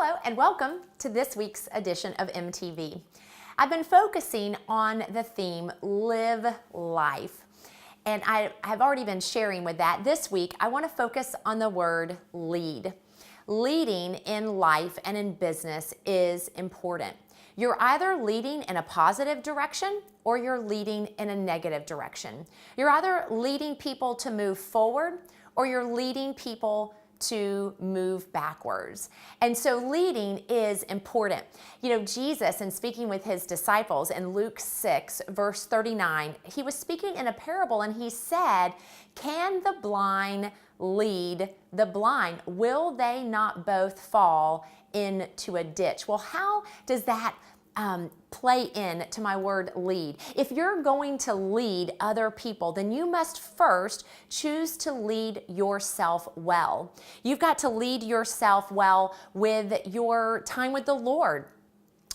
Hello and welcome to this week's edition of MTV. I've been focusing on the theme Live Life, and I have already been sharing with that. This week I want to focus on the word lead. Leading in life and in business is important. You're either leading in a positive direction or you're leading in a negative direction. You're either leading people to move forward or you're leading people to move backwards. And so leading is important. You know, Jesus, in speaking with his disciples in Luke 6, verse 39, he was speaking in a parable and he said, "Can the blind lead the blind? Will they not both fall into a ditch?" Well, how does that play in to my word lead? If you're going to lead other people, then you must first choose to lead yourself well. You've got to lead yourself well with your time with the Lord.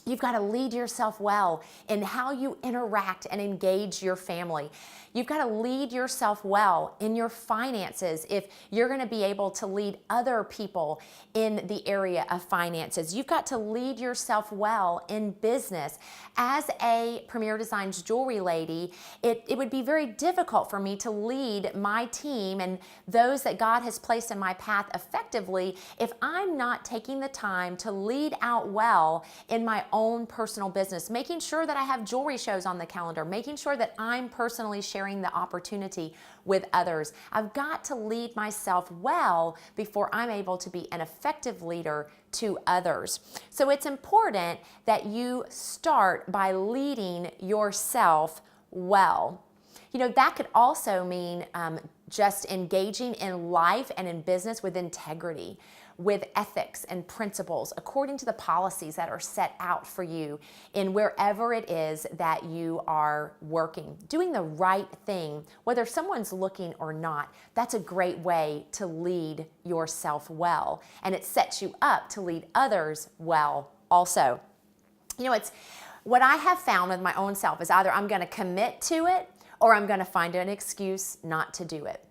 You've got to lead yourself well in how you interact and engage your family. You've got to lead yourself well in your finances if you're going to be able to lead other people in the area of finances. You've got to lead yourself well in business. As a Premier Designs jewelry lady, it would be very difficult for me to lead my team and those that God has placed in my path effectively if I'm not taking the time to lead out well in my own personal business, making sure that I have jewelry shows on the calendar, making sure that I'm personally sharing the opportunity with others. I've got to lead myself well before I'm able to be an effective leader to others. So it's important that you start by leading yourself well. You know, that could also mean just engaging in life and in business with integrity, with ethics and principles, according to the policies that are set out for you in wherever it is that you are working. Doing the right thing, whether someone's looking or not, that's a great way to lead yourself well. And it sets you up to lead others well also. You know, it's what I have found with my own self is either I'm going to commit to it or I'm going to find an excuse not to do it.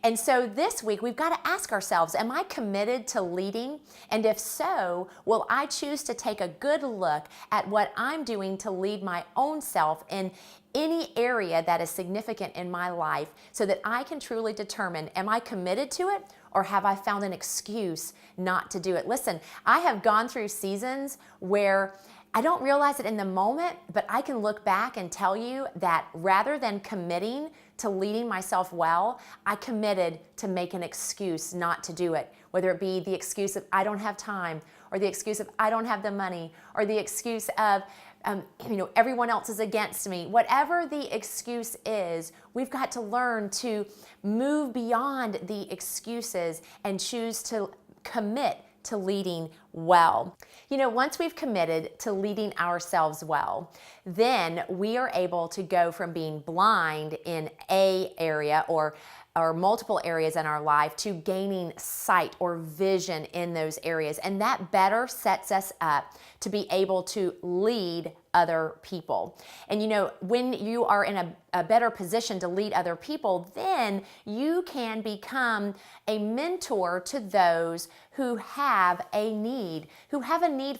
And so this week, we've got to ask ourselves, am I committed to leading? And if so, will I choose to take a good look at what I'm doing to lead my own self in any area that is significant in my life so that I can truly determine, am I committed to it or have I found an excuse not to do it? Listen, I have gone through seasons where I don't realize it in the moment, but I can look back and tell you that rather than committing to leading myself well, I committed to make an excuse not to do it, whether it be the excuse of I don't have time, or the excuse of I don't have the money, or the excuse of everyone else is against me. Whatever the excuse is, we've got to learn to move beyond the excuses and choose to commit to leading well. You know, once we've committed to leading ourselves well, then we are able to go from being blind in a area or multiple areas in our life to gaining sight or vision in those areas. And that better sets us up to be able to lead other people. And you know, when you are in a better position to lead other people, then you can become a mentor to those who have a need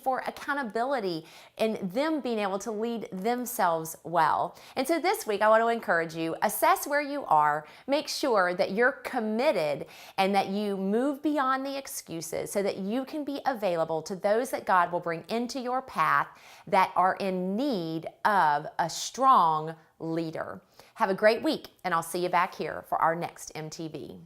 for accountability and them being able to lead themselves well. And so this week, I want to encourage you, assess where you are, make sure that you're committed and that you move beyond the excuses so that you can be available to those that God will bring into your path that are in need of a strong leader. Have a great week, and I'll see you back here for our next MTV.